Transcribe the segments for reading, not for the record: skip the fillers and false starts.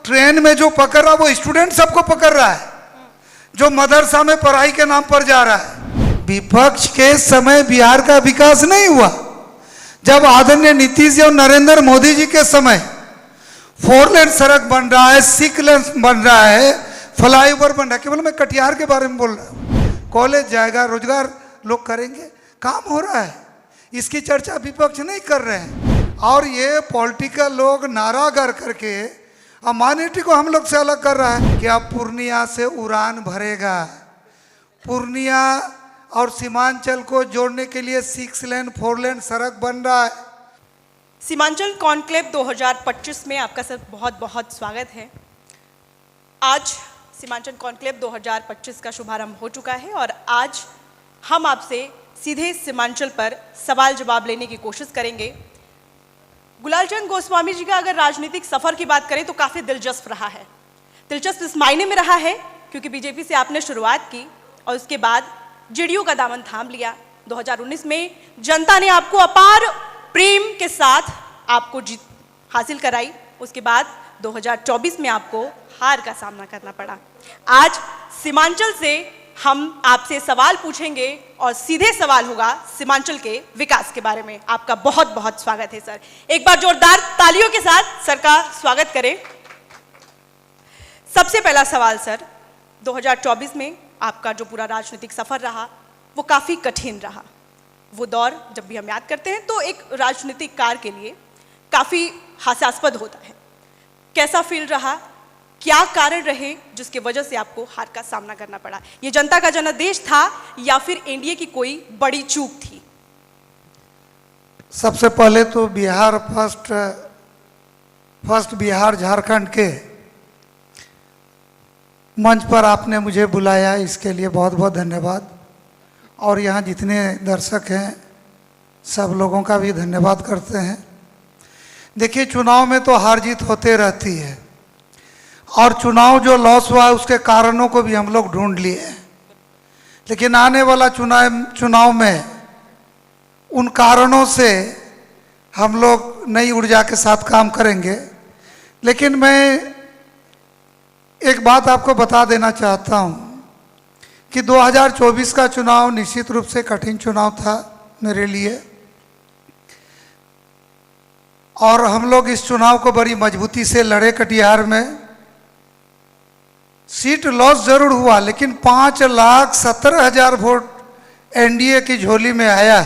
Train में जो पकड़ रहा वो स्टूडेंट सबको पकड़ रहा है, जो मदरसा में पढ़ाई के नाम पर जा रहा है। विपक्ष के समय बिहार का विकास नहीं हुआ। जब आदरणीय नीतीश जी और नरेंद्र मोदी जी के समय 4 लेन सड़क बन रहा है, 6 लेन बन रहा है, फ्लाईओवर बन रहा है। केवल मैं कटिहार के बारे में बोल रहा हूँ। कॉलेज जाएगा, रोजगार लोग करेंगे, काम हो रहा है। इसकी चर्चा विपक्ष नहीं कर रहे हैं। और ये पॉलिटिकल लोग नारा कर करके ह्यूमैनिटी को हम लोग से अलग कर रहा है कि अब पूर्णिया से उड़ान भरेगा। पूर्णिया और सीमांचल को जोड़ने के लिए 6 लेन 4 लेन सड़क बन रहा है। सीमांचल कॉन्क्लेव 2025 में आपका सब बहुत बहुत स्वागत है। आज सीमांचल कॉन्क्लेव 2025 का शुभारंभ हो चुका है और आज हम आपसे सीधे सीमांचल पर सवाल जवाब लेने की कोशिश करेंगे। गुलालचंद गोस्वामी जी का अगर राजनीतिक सफर की बात करें तो काफी दिलचस्प रहा है। दिलचस्प इस मायने में रहा है क्योंकि बीजेपी से आपने शुरुआत की और उसके बाद जेडीयू का दामन थाम लिया। 2019 में जनता ने आपको अपार प्रेम के साथ आपको जीत हासिल कराई। उसके बाद 2024 में आपको हार का सामना करना पड़ा। आज सीमांचल से हम आपसे सवाल पूछेंगे और सीधे सवाल होगा सीमांचल के विकास के बारे में। आपका बहुत बहुत स्वागत है सर। एक बार जोरदार तालियों के साथ सर का स्वागत करें। सबसे पहला सवाल सर, 2024 में आपका जो पूरा राजनीतिक सफर रहा वो काफी कठिन रहा। वो दौर जब भी हम याद करते हैं तो एक राजनीतिक कार के लिए काफी हास्यास्पद होता है। कैसा फील रहा, क्या कारण रहे जिसकी वजह से आपको हार का सामना करना पड़ा? ये जनता का जनादेश था या फिर एनडीए की कोई बड़ी चूक थी? सबसे पहले तो बिहार फर्स्ट बिहार झारखंड के मंच पर आपने मुझे बुलाया, इसके लिए बहुत बहुत धन्यवाद। और यहाँ जितने दर्शक हैं सब लोगों का भी धन्यवाद करते हैं। देखिए, चुनाव में तो हार जीत होते रहती है और चुनाव जो लॉस हुआ है उसके कारणों को भी हम लोग ढूंढ लिए हैं। लेकिन आने वाला चुनाव में उन कारणों से हम लोग नई ऊर्जा के साथ काम करेंगे। लेकिन मैं एक बात आपको बता देना चाहता हूं कि 2024 का चुनाव निश्चित रूप से कठिन चुनाव था मेरे लिए और हम लोग इस चुनाव को बड़ी मजबूती से लड़े। कटिहार में सीट लॉस जरूर हुआ लेकिन 5,17,000 वोट एनडीए की झोली में आया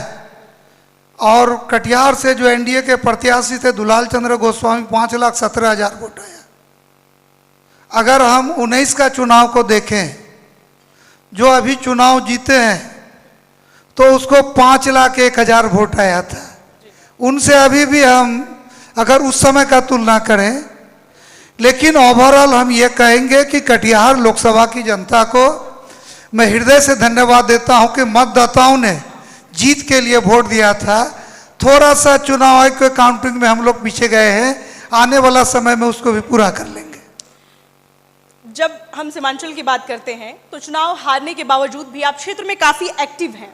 और कटिहार से जो एनडीए के प्रत्याशी थे दुलाल चंद्र गोस्वामी 5,17,000 वोट आया। अगर हम 19 का चुनाव को देखें, जो अभी चुनाव जीते हैं, तो उसको 5,01,000 वोट आया था। उनसे अभी भी हम अगर उस समय का तुलना करें, लेकिन ओवरऑल हम ये कहेंगे कि कटिहार लोकसभा की जनता को मैं हृदय से धन्यवाद देता हूं कि मतदाताओं ने जीत के लिए वोट दिया था। थोड़ा सा चुनाव आयोग के काउंटिंग में हम लोग पीछे गए हैं, आने वाला समय में उसको भी पूरा कर लेंगे। जब हम सीमांचल की बात करते हैं तो चुनाव हारने के बावजूद भी आप क्षेत्र में काफी एक्टिव हैं,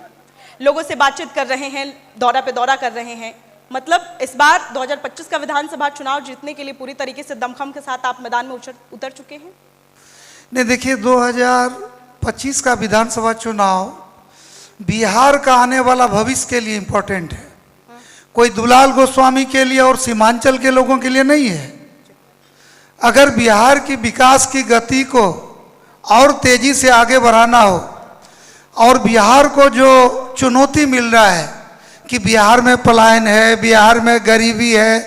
लोगों से बातचीत कर रहे हैं, दौरा पे दौरा कर रहे हैं। मतलब इस बार 2025 का विधानसभा चुनाव जीतने के लिए पूरी तरीके से दमखम के साथ आप मैदान में उतर चुके हैं? नहीं, देखिए, 2025 का विधानसभा चुनाव बिहार का आने वाला भविष्य के लिए इम्पोर्टेंट है। कोई दुलाल गोस्वामी के लिए और सीमांचल के लोगों के लिए नहीं है। अगर बिहार की विकास की गति को और तेजी से आगे बढ़ाना हो और बिहार को जो चुनौती मिल रहा है कि बिहार में पलायन है, बिहार में गरीबी है,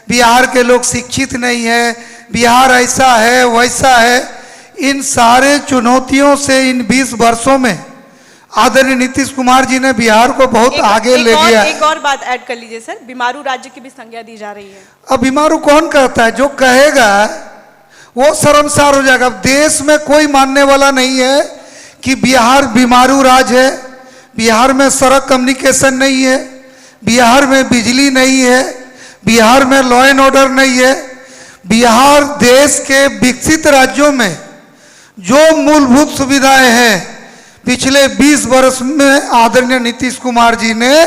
बिहार के लोग शिक्षित नहीं है, बिहार ऐसा है वैसा है, इन सारे चुनौतियों से इन 20 वर्षों में आदरणीय नीतीश कुमार जी ने बिहार को बहुत आगे ले गया। एक और बात ऐड कर लीजिए सर, बीमारू राज्य की भी संज्ञा दी जा रही है। अब बीमारू कौन कहता है? जो कहेगा वो शर्मसार हो जाएगा। अब देश में कोई मानने वाला नहीं है कि बिहार बीमारू राज्य है। बिहार में सड़क कम्युनिकेशन नहीं है, बिहार में बिजली नहीं है, बिहार में लॉ एंड ऑर्डर नहीं है। बिहार देश के विकसित राज्यों में जो मूलभूत सुविधाएं हैं पिछले 20 वर्ष में आदरणीय नीतीश कुमार जी ने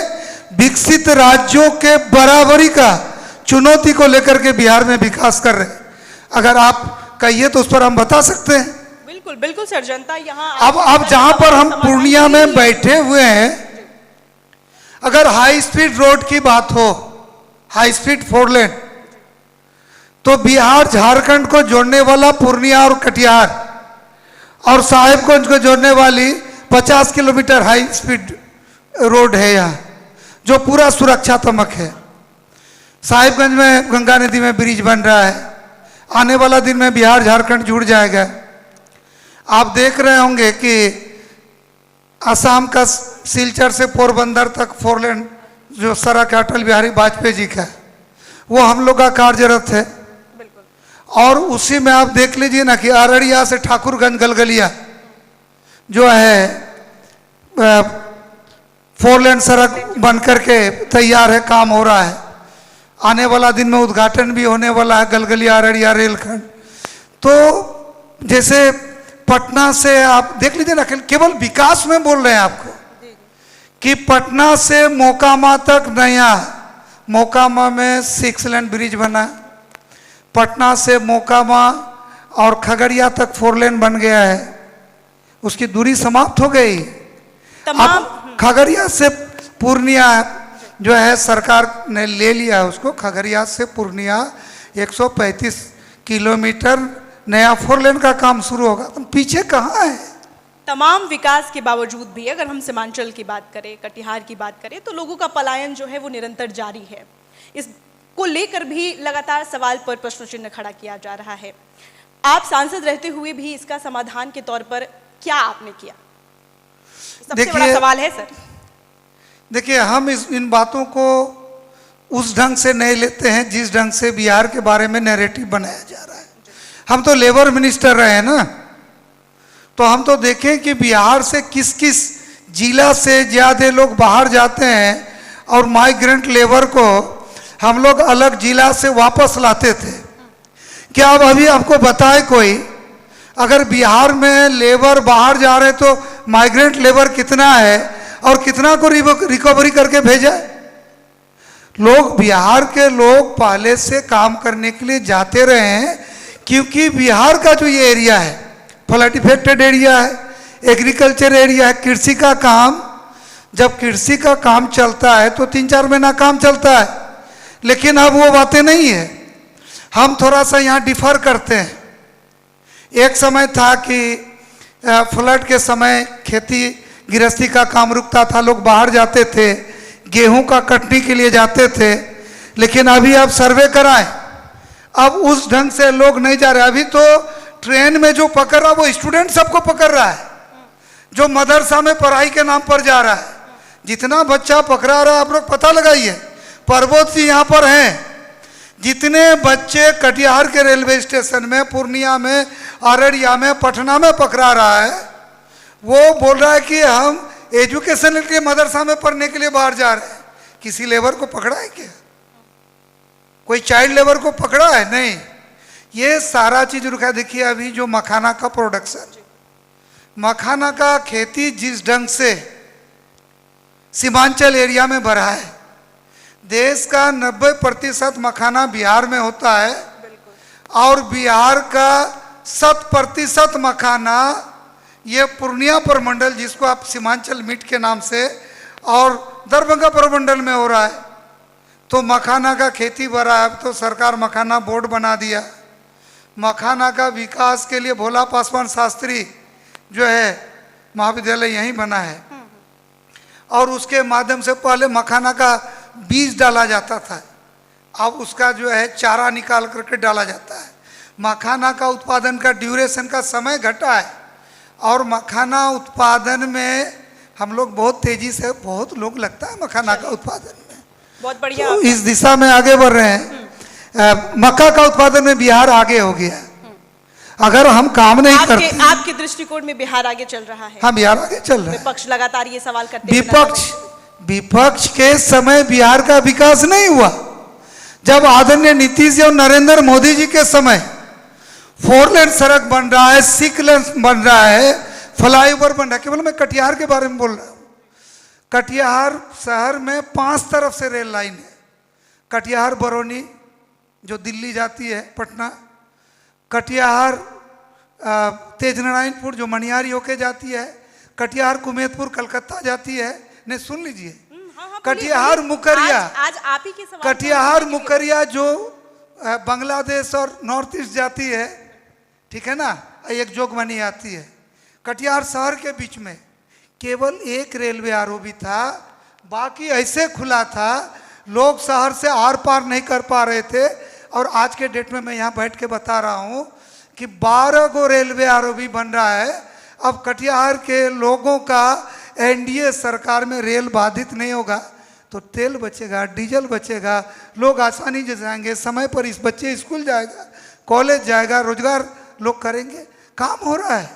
विकसित राज्यों के बराबरी का चुनौती को लेकर के बिहार में विकास कर रहे हैं। अगर आप कहिए तो उस पर हम बता सकते हैं। बिल्कुल बिल्कुल सर, जनता यहाँ अब जहां पर हम पूर्णिया में बैठे हुए हैं, अगर हाई स्पीड रोड की बात हो, हाई स्पीड 4 लेन, तो बिहार झारखंड को जोड़ने वाला पूर्णिया और कटिहार और साहेबगंज को जोड़ने वाली 50 किलोमीटर हाई स्पीड रोड है यहाँ, जो पूरा सुरक्षात्मक है। साहिबगंज में गंगा नदी में ब्रिज बन रहा है, आने वाला दिन में बिहार झारखंड जुड़ जाएगा। आप देख रहे होंगे कि असम का सिलचर से पोरबंदर तक 4 लेन जो सड़क है अटल बिहारी वाजपेयी जी का, वो हम लोग का कार्यरत है। और उसी में आप देख लीजिए ना कि अररिया से ठाकुरगंज गलगलिया जो है 4 लेन सड़क बन करके तैयार है, काम हो रहा है। आने वाला दिन में उद्घाटन भी होने वाला है गलगलिया अररिया रेलखंड। तो जैसे पटना से आप देख लीजिए ना, केवल विकास में बोल रहे हैं आपको कि पटना से मोकामा तक नया, मोकामा में 6 लेन ब्रिज बना, पटना से मोकामा और खगड़िया तक 4 लेन बन गया है, उसकी दूरी समाप्त हो गई। अब खगड़िया से पूर्णिया जो है सरकार ने ले लिया है उसको, खगड़िया से पूर्णिया 135 किलोमीटर नया 4 लेन का काम शुरू होगा। तो पीछे कहाँ है? तमाम विकास के बावजूद भी अगर हम सीमांचल की बात करें, कटिहार की बात करें, तो लोगों का पलायन जो है वो निरंतर जारी है। इसको लेकर भी लगातार सवाल पर प्रश्न चिन्ह खड़ा किया जा रहा है। आप सांसद रहते हुए भी इसका समाधान के तौर पर क्या आपने किया? सबसे बड़ा सवाल है सर। देखिए, हम इन बातों को उस ढंग से नहीं लेते हैं जिस ढंग से बिहार के बारे में नैरेटिव बनाया जा रहा है। हम तो लेबर मिनिस्टर रहे हैं ना, तो हम तो देखें कि बिहार से किस किस जिला से ज़्यादा लोग बाहर जाते हैं और माइग्रेंट लेबर को हम लोग अलग जिला से वापस लाते थे। क्या अब अभी आपको बताए कोई, अगर बिहार में लेबर बाहर जा रहे तो माइग्रेंट लेबर कितना है और कितना को रिकवरी करके भेजा? लोग, बिहार के लोग पहले से काम करने के लिए जाते रहे हैं, क्योंकि बिहार का जो ये एरिया है फ्लड इफेक्टेड एरिया है, एग्रीकल्चर एरिया है, कृषि का काम, जब कृषि का काम चलता है तो 3-4 महीना काम चलता है। लेकिन अब वो बातें नहीं है, हम थोड़ा सा यहाँ डिफर करते हैं। एक समय था कि फ्लड के समय खेती गृहस्थी का काम रुकता था, लोग बाहर जाते थे, गेहूं का कटनी के लिए जाते थे। लेकिन अभी आप सर्वे कराएं, अब उस ढंग से लोग नहीं जा रहे। अभी तो ट्रेन में जो पकड़ रहा वो स्टूडेंट सबको पकड़ रहा है, जो मदरसा में पढ़ाई के नाम पर जा रहा है। जितना बच्चा पकड़ा रहा है आप लोग पता लगाइए। प्रबोध जी यहाँ पर हैं, जितने बच्चे कटिहार के रेलवे स्टेशन में, पूर्णिया में, अररिया में, पटना में पकड़ा रहा है, वो बोल रहा है कि हम एजुकेशन के मदरसा में पढ़ने के लिए बाहर जा रहे हैं। किसी लेबर को पकड़ा है क्या? कोई चाइल्ड लेबर को पकड़ा है? नहीं। ये सारा चीज रुका। देखिए, अभी जो मखाना का प्रोडक्शन, मखाना का खेती जिस ढंग से सीमांचल एरिया में बढ़ा है, देश का 90% मखाना बिहार में होता है और बिहार का 100% मखाना ये पूर्णिया प्रमंडल, जिसको आप सीमांचल मीट के नाम से, और दरभंगा प्रमंडल में हो रहा है। तो मखाना का खेती बढ़ा है। अब तो सरकार मखाना बोर्ड बना दिया। मखाना का विकास के लिए भोला पासवान शास्त्री जो है महाविद्यालय यहीं बना है, और उसके माध्यम से पहले मखाना का बीज डाला जाता था, अब उसका जो है चारा निकाल करके डाला जाता है। मखाना का उत्पादन का ड्यूरेशन का समय घटा है, और मखाना उत्पादन में हम लोग बहुत तेजी से, बहुत लोग लगता है मखाना का उत्पादन में, बहुत बढ़िया। तो इस दिशा में आगे बढ़ रहे हैं। मक्का का उत्पादन में बिहार आगे हो गया। अगर हम काम नहीं करते, आपके दृष्टिकोण में बिहार आगे चल रहा है? हाँ, बिहार आगे चल रहा है। विपक्ष लगातार ये सवाल करते हैं। विपक्ष के समय बिहार का विकास नहीं हुआ। जब आदरणीय नीतीश जी और नरेंद्र मोदी जी के समय 4 लेन सड़क बन रहा है, 6 लेन बन रहा है, फ्लाईओवर बन रहा है। केवल मैं कटिहार के बारे में बोल रहा हूँ। कटिहार शहर में 5 तरफ से रेल लाइन है। कटिहार बरौनी जो दिल्ली जाती है, पटना, कटिहार तेजनारायणपुर जो मनियारी होके जाती है, कटिहार कुमेतपुर कलकत्ता जाती है, नहीं सुन लीजिए, हाँ, हाँ, कटिहार बोलिए। मुकरिया, आज आप ही के सवाल कटिहार मुकरिया जो बांग्लादेश और नॉर्थ ईस्ट जाती है, ठीक है ना, एक जोगबनी आती है, कटिहार शहर के बीच में केवल एक रेलवे आरओबी था, बाकी ऐसे खुला था, लोग शहर से आर पार नहीं कर पा रहे थे। और आज के डेट में मैं यहाँ बैठ के बता रहा हूँ कि 12 गो रेलवे आरओबी बन रहा है। अब कटिहार के लोगों का एनडीए सरकार में रेल बाधित नहीं होगा तो तेल बचेगा, डीजल बचेगा, लोग आसानी से जाएंगे, समय पर इस बच्चे स्कूल जाएगा, कॉलेज जाएगा, रोजगार लोग करेंगे, काम हो रहा है।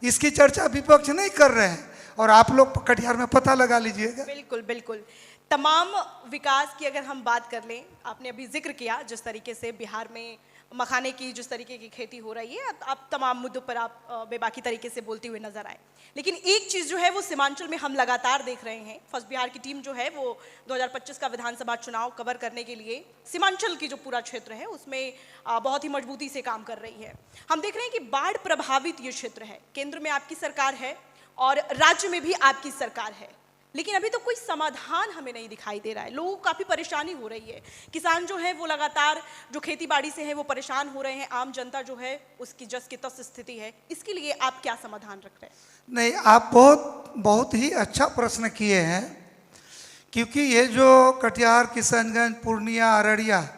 इसकी चर्चा विपक्ष नहीं कर रहे हैं और आप लोग कटिहार में पता लगा लीजिएगा। बिल्कुल बिल्कुल। तमाम विकास की अगर हम बात कर लें, आपने अभी जिक्र किया जिस तरीके से बिहार में मखाने की जिस तरीके की खेती हो रही है, आप तमाम मुद्दों पर आप बेबाकी तरीके से बोलते हुए नजर आए। लेकिन एक चीज़ जो है वो सीमांचल में हम लगातार देख रहे हैं, फर्स्ट बिहार की टीम जो है वो 2025 का विधानसभा चुनाव कवर करने के लिए सीमांचल की जो पूरा क्षेत्र है उसमें बहुत ही मजबूती से काम कर रही है। हम देख रहे हैं कि बाढ़ प्रभावित ये क्षेत्र है, केंद्र में आपकी सरकार है और राज्य में भी आपकी सरकार है, लेकिन अभी तो कोई समाधान हमें नहीं दिखाई दे रहा है। लोगों को काफ़ी परेशानी हो रही है, किसान जो है वो लगातार जो खेती बाड़ी से है वो परेशान हो रहे हैं, आम जनता जो है उसकी जस की तस स्थिति है। इसके लिए आप क्या समाधान रख रहे हैं? नहीं, आप बहुत ही अच्छा प्रश्न किए हैं, क्योंकि ये जो कटिहार, किशनगंज, पूर्णिया, अररिया,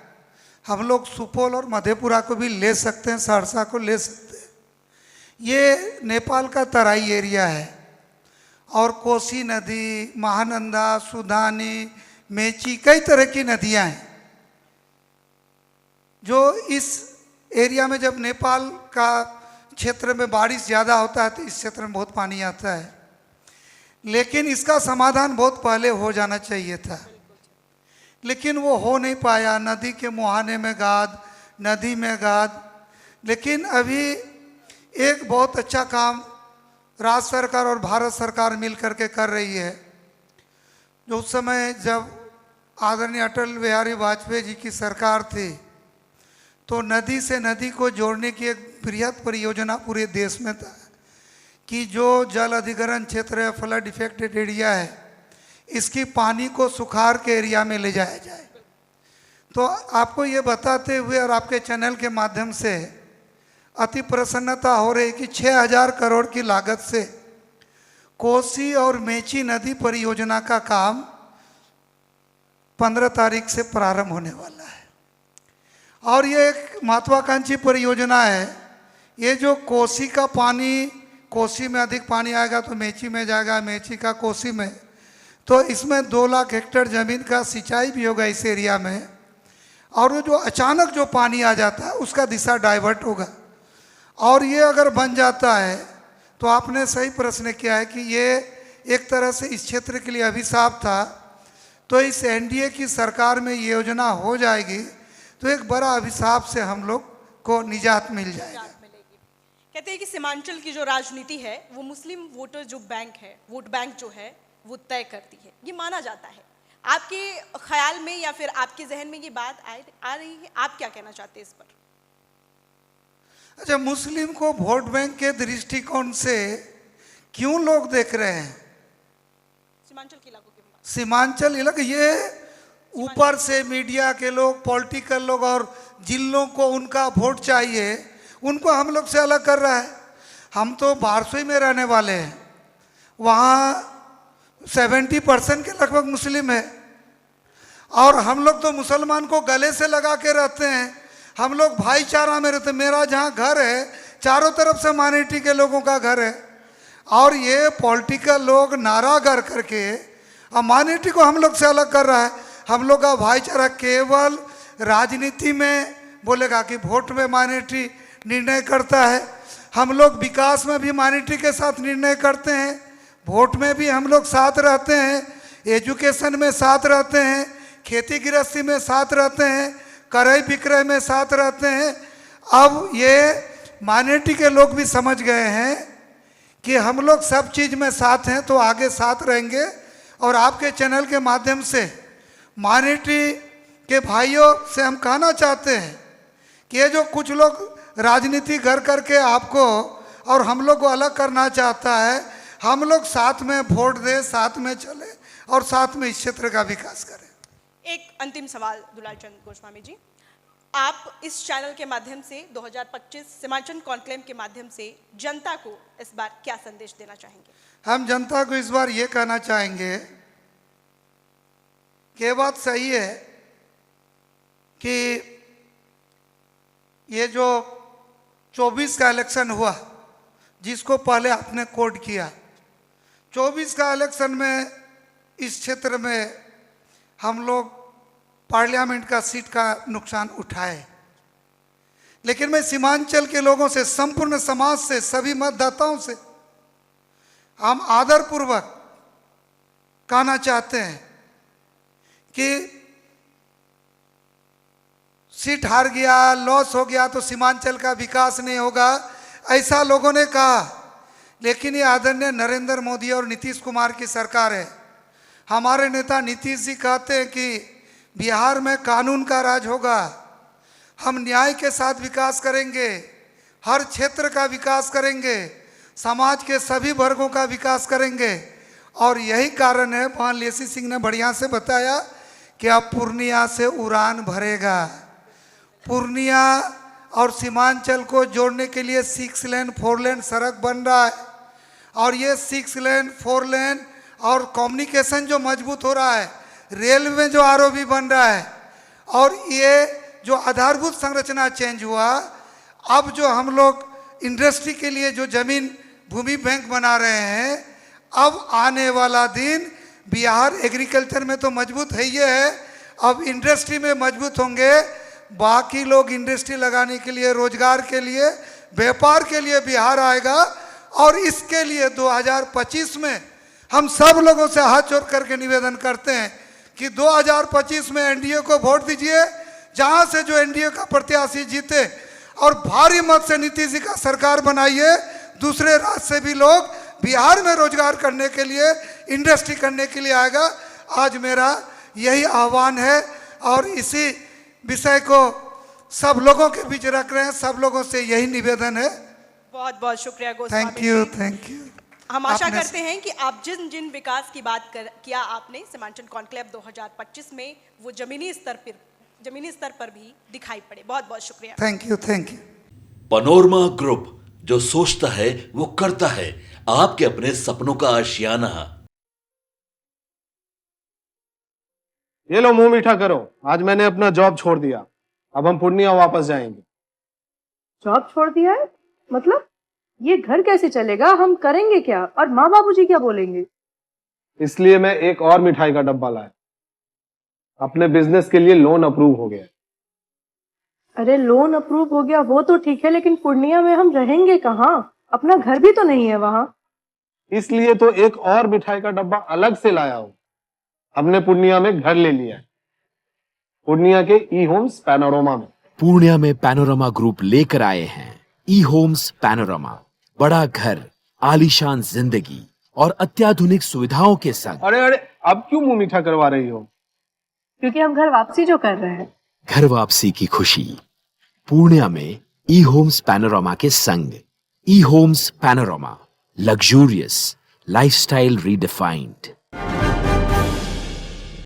हम लोग सुपौल और मधेपुरा को भी ले सकते हैं, सहरसा को ले सकते हैं। ये नेपाल का तराई एरिया है और कोसी नदी, महानंदा, सुधानी, मेची, कई तरह की नदियां हैं जो इस एरिया में, जब नेपाल का क्षेत्र में बारिश ज़्यादा होता है तो इस क्षेत्र में बहुत पानी आता है। लेकिन इसका समाधान बहुत पहले हो जाना चाहिए था, लेकिन वो हो नहीं पाया। नदी के मुहाने में गाद, नदी में गाद। लेकिन अभी एक बहुत अच्छा काम राज्य सरकार और भारत सरकार मिल करके कर रही है। जो उस समय जब आदरणीय अटल बिहारी वाजपेयी जी की सरकार थी तो नदी से नदी को जोड़ने की एक बृहद परियोजना पूरे देश में था कि जो जल अधिग्रहण क्षेत्र है, फ्लड इफेक्टेड एरिया है, इसकी पानी को सुखाड़ के एरिया में ले जाया जाए। तो आपको ये बताते हुए और आपके चैनल के माध्यम से अति प्रसन्नता हो रही कि 6,000 करोड़ की लागत से कोसी और मेची नदी परियोजना का काम 15 तारीख से प्रारंभ होने वाला है। और ये एक महत्वाकांक्षी परियोजना है। ये जो कोसी का पानी, कोसी में अधिक पानी आएगा तो मेची में जाएगा, मेची का कोसी में, तो इसमें 2 लाख हेक्टेयर ज़मीन का सिंचाई भी होगा इस एरिया में। और वो जो अचानक जो पानी आ जाता है उसका दिशा डाइवर्ट होगा। और ये अगर बन जाता है तो आपने सही प्रश्न किया है कि ये एक तरह से इस क्षेत्र के लिए अभिशाप था। तो इस एनडीए की सरकार में ये योजना हो जाएगी तो एक बड़ा अभिशाप से हम लोग को निजात मिल जाएगा। कहते हैं कि सीमांचल की जो राजनीति है वो मुस्लिम वोटर जो बैंक है, वोट बैंक जो है वो तय करती है, ये माना जाता है। आपके ख्याल में या फिर आपके जहन में ये बात आ रही है, आप क्या कहना चाहते हैं इस पर? अच्छा, मुस्लिम को वोट बैंक के दृष्टिकोण से क्यों लोग देख रहे हैं? सीमांचल के इलाकों के बात। सीमांचल इलाके, ये ऊपर से मीडिया के लोग, पॉलिटिकल लोग और जिन लोगों को उनका वोट चाहिए उनको हम लोग से अलग कर रहा है। हम तो बारसोई में रहने वाले हैं, वहाँ 70% के लगभग मुस्लिम है और हम लोग तो मुसलमान को गले से लगा के रहते हैं। हम लोग भाईचारा में रहते। मेरा जहाँ घर है चारों तरफ से माइनॉरिटी के लोगों का घर है और ये पॉलिटिकल लोग नारा कर करके अब माइनॉरिटी को हम लोग से अलग कर रहा है। हम लोग का भाईचारा केवल राजनीति में बोलेगा कि वोट में माइनॉरिटी निर्णय करता है। हम लोग विकास में भी माइनॉरिटी के साथ निर्णय करते हैं, वोट में भी हम लोग साथ रहते हैं, एजुकेशन में साथ रहते हैं, खेती गृहस्थी में साथ रहते हैं, क्रय विक्रय में साथ रहते हैं। अब ये माइनॉरिटी के लोग भी समझ गए हैं कि हम लोग सब चीज़ में साथ हैं तो आगे साथ रहेंगे। और आपके चैनल के माध्यम से माइनॉरिटी के भाइयों से हम कहना चाहते हैं कि ये जो कुछ लोग राजनीति कर करके आपको और हम लोग को अलग करना चाहता है। हम लोग साथ में वोट दें, साथ में चले और साथ में इस क्षेत्र का विकास करें। एक अंतिम सवाल दुलाल चंद गोस्वामी जी, आप इस चैनल के माध्यम से 2025 सीमांचल कॉन्क्लेव के माध्यम से जनता को इस बार क्या संदेश देना चाहेंगे? हम जनता को इस बार ये कहना चाहेंगे कि ये बात सही है कि ये जो 24 का इलेक्शन हुआ, जिसको पहले आपने कोड किया, 24 का इलेक्शन में इस क्षेत्र में हम लोग पार्लियामेंट का सीट का नुकसान उठाए, लेकिन मैं सीमांचल के लोगों से, संपूर्ण समाज से, सभी मतदाताओं से हम आदरपूर्वक कहना चाहते हैं कि सीट हार गया, लॉस हो गया तो सीमांचल का विकास नहीं होगा, ऐसा लोगों ने कहा। लेकिन ये आदरणीय नरेंद्र मोदी और नीतीश कुमार की सरकार है। हमारे नेता नीतीश जी कहते हैं कि बिहार में कानून का राज होगा, हम न्याय के साथ विकास करेंगे, हर क्षेत्र का विकास करेंगे, समाज के सभी वर्गों का विकास करेंगे। और यही कारण है, वहाँ लेसी सिंह ने बढ़िया से बताया कि अब पूर्णिया से उड़ान भरेगा। पूर्णिया और सीमांचल को जोड़ने के लिए 6 लेन 4 लेन सड़क बन रहा है, और ये 6 लेन 4 लेन और कम्युनिकेशन जो मजबूत हो रहा है, रेलवे में जो आरओबी बन रहा है, और ये जो आधारभूत संरचना चेंज हुआ, अब जो हम लोग इंडस्ट्री के लिए जो जमीन भूमि बैंक बना रहे हैं, अब आने वाला दिन बिहार एग्रीकल्चर में तो मजबूत है ही है, अब इंडस्ट्री में मजबूत होंगे। बाकी लोग इंडस्ट्री लगाने के लिए, रोजगार के लिए, व्यापार के लिए बिहार आएगा। और इसके लिए 2025 में हम सब लोगों से हाथ जोड़ करके निवेदन करते हैं कि 2025 में एनडीए को वोट दीजिए, जहां से जो एनडीए का प्रत्याशी जीते, और भारी मत से नीतीश जी का सरकार बनाइए। दूसरे राज्य से भी लोग बिहार में रोजगार करने के लिए, इंडस्ट्री करने के लिए आएगा। आज मेरा यही आह्वान है और इसी विषय को सब लोगों के बीच रख रहे हैं। सब लोगों से यही निवेदन है। बहुत बहुत शुक्रिया Goswami thank you, ji. Thank you. हम आशा करते हैं कि आप जिन जिन विकास की बात किया आपने सीमांचल कॉन्क्लेव 2025 में, वो जमीनी स्तर पर भी दिखाई पड़े। बहुत बहुत शुक्रिया। Thank you, thank you. Panorama group, जो सोचता है वो करता है। आपके अपने सपनों का आशियाना। ये लो, मुंह मीठा करो। आज मैंने अपना जॉब छोड़ दिया, अब हम पूर्णिया वापस जाएंगे। जॉब छोड़ दिया है? मतलब ये घर कैसे चलेगा? हम करेंगे क्या? और माँ बाबूजी क्या बोलेंगे? इसलिए मैं एक और मिठाई का डब्बा लाया। अपने बिजनेस के लिए लोन अप्रूव हो गया। अरे लोन अप्रूव हो गया वो तो ठीक है, लेकिन पूर्णिया में हम रहेंगे कहाँ? अपना घर भी तो नहीं है वहाँ। इसलिए तो एक और मिठाई का डब्बा अलग से लाया हूँ। हमने पूर्णिया में घर ले लिया है, पूर्णिया के ई होम्स पैनोरमा में। पूर्णिया में पैनोरमा ग्रुप लेकर आए हैं ई होम्स पैनोरमा। बड़ा घर, आलीशान जिंदगी और अत्याधुनिक सुविधाओं के संग। अरे अरे, अब क्यों मुंह मीठा करवा रही हो? क्योंकि हम घर वापसी जो कर रहे हैं। घर वापसी की खुशी पूर्णिया में ई होम्स पैनोरमा के संग। ई Homes Panorama, luxurious lifestyle redefined.